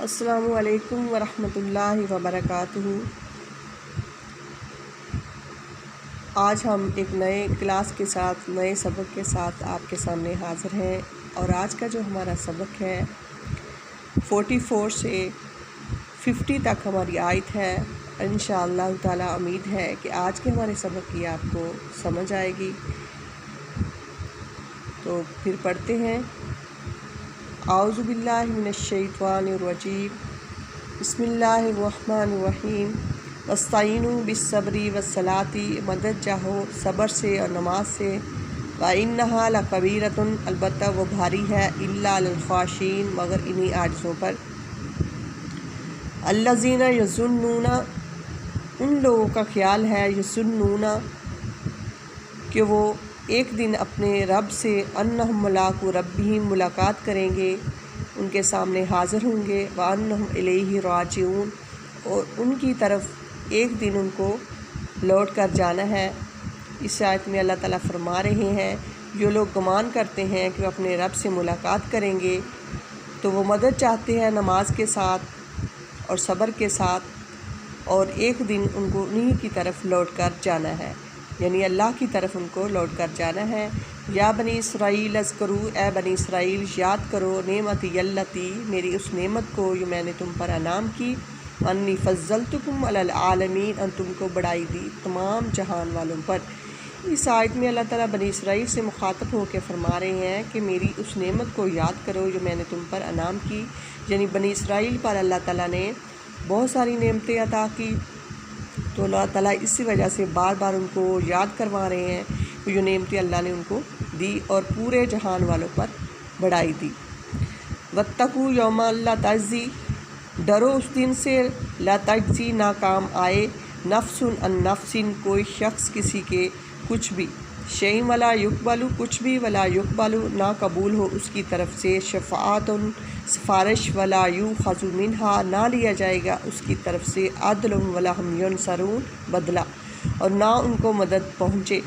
السلام علیکم ورحمۃ اللہ وبرکاتہ۔ آج ہم ایک نئے کلاس کے ساتھ، نئے سبق کے ساتھ آپ کے سامنے حاضر ہیں، اور آج کا جو ہمارا سبق ہے 44 سے 50 تک ہماری آیت ہے۔ انشاءاللہ تعالی امید ہے کہ آج کے ہمارے سبق کی آپ کو سمجھ آئے گی۔ تو پھر پڑھتے ہیں۔ اعوذ باللہ من الشیطان الرجیم، بسم اللہ الرحمن الرحیم۔ واستعینوا بالصبر والصلاۃ، مدد چاہو صبر سے اور نماز سے۔ وَإِنَّهَا لَكَبِیرَةٌ، البتہ وہ بھاری ہے، إِلَّا عَلَى الْخَاشِعِینَ، مگر انہی عاجزوں پر۔ الَّذِینَ یظنون، ان لوگوں کا خیال ہے، یظنون کہ وہ ایک دن اپنے رب سے، انہم ملاقو ربہم، ملاقات کریں گے، ان کے سامنے حاضر ہوں گے، وانہم الیہ راجعون، اور ان کی طرف ایک دن ان کو لوٹ کر جانا ہے۔ اس آیت میں اللہ تعالیٰ فرما رہے ہیں جو لوگ گمان کرتے ہیں کہ وہ اپنے رب سے ملاقات کریں گے، تو وہ مدد چاہتے ہیں نماز کے ساتھ اور صبر کے ساتھ، اور ایک دن ان کو انہی کی طرف لوٹ کر جانا ہے، یعنی اللہ کی طرف ان کو لوٹ کر جانا ہے۔ یا بنی اسرائیل اذکروا، اے بنی اسرائیل یاد کرو، نعمتی اللتی، میری اس نعمت کو جو میں نے تم پر انعام کی، انی فضلتکم علی العالمین، ان تم کو بڑائی دی تمام جہان والوں پر۔ اس آیت میں اللہ تعالیٰ بنی اسرائیل سے مخاطب ہو کے فرما رہے ہیں کہ میری اس نعمت کو یاد کرو جو میں نے تم پر انعام کی، یعنی بنی اسرائیل پر اللہ تعالیٰ نے بہت ساری نعمتیں عطا کی، تو اللہ تعالیٰ اسی وجہ سے بار بار ان کو یاد کروا رہے ہیں کہ جو نعمتیں اللہ نے ان کو دی اور پورے جہان والوں پر بڑھائی دی۔ واتقوا یوما لا تجزی، ڈرو اس دن سے، لا تجزی، نہ کام آئے، نفس عن نفس، کوئی شخص کسی کے کچھ بھی، شیء ولا یقبل، کچھ بھی، ولا یقبل، نہ قبول ہو اس کی طرف سے، شفاعت، سفارش، ولا یؤخذ منہا، نہ لیا جائے گا اس کی طرف سے، عدل، ولا هم ینصرون، بدلہ، اور نہ ان کو مدد پہنچے۔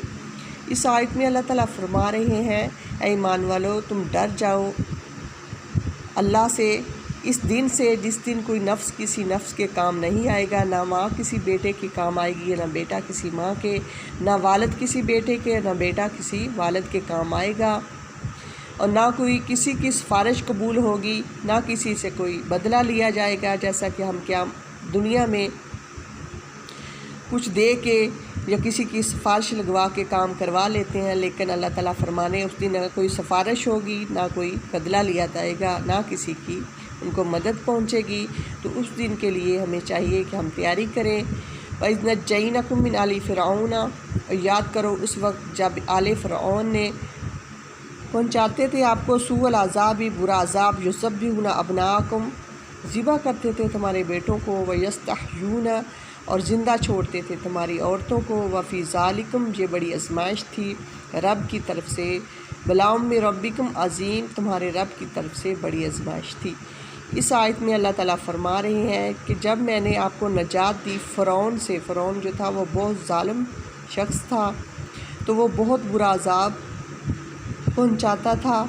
اس آیت میں اللہ تعالیٰ فرما رہے ہیں اے ایمان والو، تم ڈر جاؤ اللہ سے، اس دن سے جس دن کوئی نفس کسی نفس کے کام نہیں آئے گا، نہ ماں کسی بیٹے کے کام آئے گی، نہ بیٹا کسی ماں کے، نہ والد کسی بیٹے کے، نہ بیٹا کسی والد کے کام آئے گا، اور نہ کوئی کسی کی سفارش قبول ہوگی، نہ کسی سے کوئی بدلہ لیا جائے گا، جیسا کہ ہم کیا دنیا میں کچھ دے کے یا کسی کی سفارش لگوا کے کام کروا لیتے ہیں، لیکن اللہ تعالیٰ فرمانے اس دن نہ کوئی سفارش ہوگی، نہ کوئی بدلہ لیا جائے گا، نہ کسی کی ان کو مدد پہنچے گی۔ تو اس دن کے لیے ہمیں چاہیے کہ ہم تیاری کریں۔ وَإِذْ نَجَّيْنَاكُم مِّنْ آلِ فِرْعَوْنَ، اور یاد کرو اس وقت جب آل فرعون نے پہنچاتے تھے آپ کو سوء العذاب، برا عذاب، یذبحون ابناءکم، ذبح کرتے تھے تمہارے بیٹوں کو، ویستحیون، اور زندہ چھوڑتے تھے تمہاری عورتوں کو، وفی ذالکم، یہ بڑی آزمائش تھی رب کی طرف سے، بلاء من ربکم عظیم، تمہارے رب کی طرف سے بڑی آزمائش تھی۔ اس آیت میں اللہ تعالیٰ فرما رہے ہیں کہ جب میں نے آپ کو نجات دی فرعون سے، فرعون جو تھا وہ بہت ظالم شخص تھا، تو وہ بہت برا عذاب پہنچاتا تھا،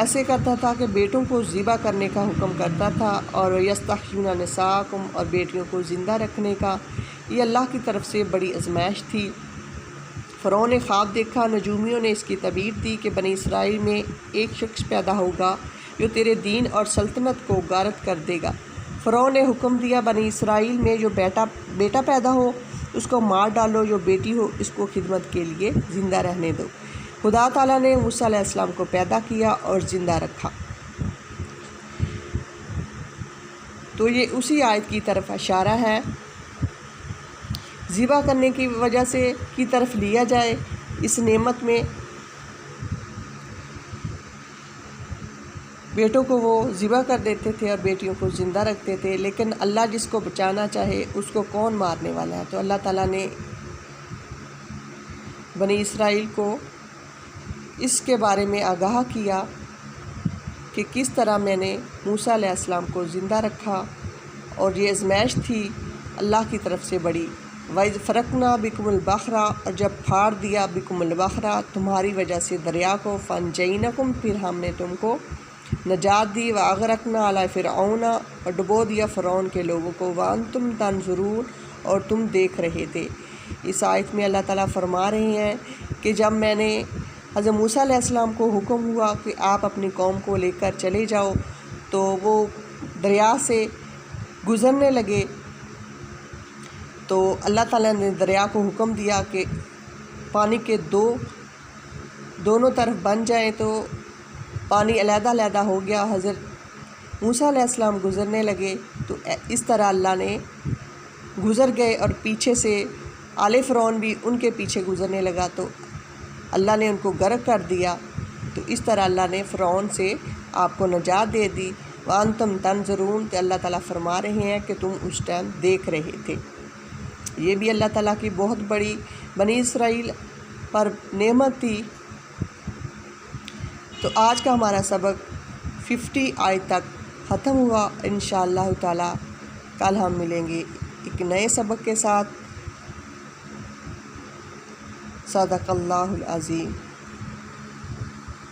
ایسے کرتا تھا کہ بیٹوں کو ذبح کرنے کا حکم کرتا تھا، اور یستحیون نساءکم، اور بیٹیوں کو زندہ رکھنے کا۔ یہ اللہ کی طرف سے بڑی آزمائش تھی۔ فرعون نے خواب دیکھا، نجومیوں نے اس کی تعبیر دی کہ بنی اسرائیل میں ایک شخص پیدا ہوگا جو تیرے دین اور سلطنت کو غارت کر دے گا۔ فرعون نے حکم دیا بنی اسرائیل میں جو بیٹا پیدا ہو اس کو مار ڈالو، جو بیٹی ہو اس کو خدمت کے لیے زندہ رہنے دو۔ خدا تعالیٰ نے موسیٰ علیہ السلام کو پیدا کیا اور زندہ رکھا۔ تو یہ اسی آیت کی طرف اشارہ ہے، ذبح کرنے کی وجہ سے کی طرف لیا جائے اس نعمت میں۔ بیٹوں کو وہ ذبح کر دیتے تھے اور بیٹیوں کو زندہ رکھتے تھے، لیکن اللہ جس کو بچانا چاہے اس کو کون مارنے والا ہے؟ تو اللہ تعالیٰ نے بنی اسرائیل کو اس کے بارے میں آگاہ کیا کہ کس طرح میں نے موسیٰ علیہ السلام کو زندہ رکھا، اور یہ آزمائش تھی اللہ کی طرف سے بڑی۔ وَإِذْ فَرَقْنَا بِكُمُ الْبَحْرَ، اور جب پھاڑ دیا بِكُمُ الْبَحْرَ، تمہاری وجہ سے دریا کو، فَأَنْجَيْنَاكُمْ، پھر ہم نے تم کو نجات دی، وَأَغْرَقْنَا عَلَى فِرْعَوْنَ اور ڈبو دیا فرعون کے لوگوں کو، وَأَنْتُمْ تَنْظُرُونَ اور تم دیکھ رہے تھے۔ اس آیت میں اللہ تعالیٰ فرما رہے ہیں کہ جب میں نے حضرت موسیٰ علیہ السلام کو حکم ہوا کہ آپ اپنی قوم کو لے کر چلے جاؤ، تو وہ دریا سے گزرنے لگے، تو اللہ تعالیٰ نے دریا کو حکم دیا کہ پانی کے دونوں طرف بن جائیں، تو پانی علیحدہ علیحدہ ہو گیا۔ حضرت موسیٰ علیہ السلام گزرنے لگے تو اس طرح اللہ نے گزر گئے، اور پیچھے سے آل فرعون بھی ان کے پیچھے گزرنے لگا تو اللہ نے ان کو غرق کر دیا۔ تو اس طرح اللہ نے فرعون سے آپ کو نجات دے دی۔ وَأَنْتُمْ تَنْظُرُونَ، تو اللہ تعالیٰ فرما رہے ہیں کہ تم اس ٹائم دیکھ رہے تھے۔ یہ بھی اللہ تعالیٰ کی بہت بڑی بنی اسرائیل پر نعمت تھی۔ تو آج کا ہمارا سبق 50 آیت تک ختم ہوا۔ انشاءاللہ تعالیٰ کل ہم ملیں گے ایک نئے سبق کے ساتھ۔ صدق اللہ العظیم۔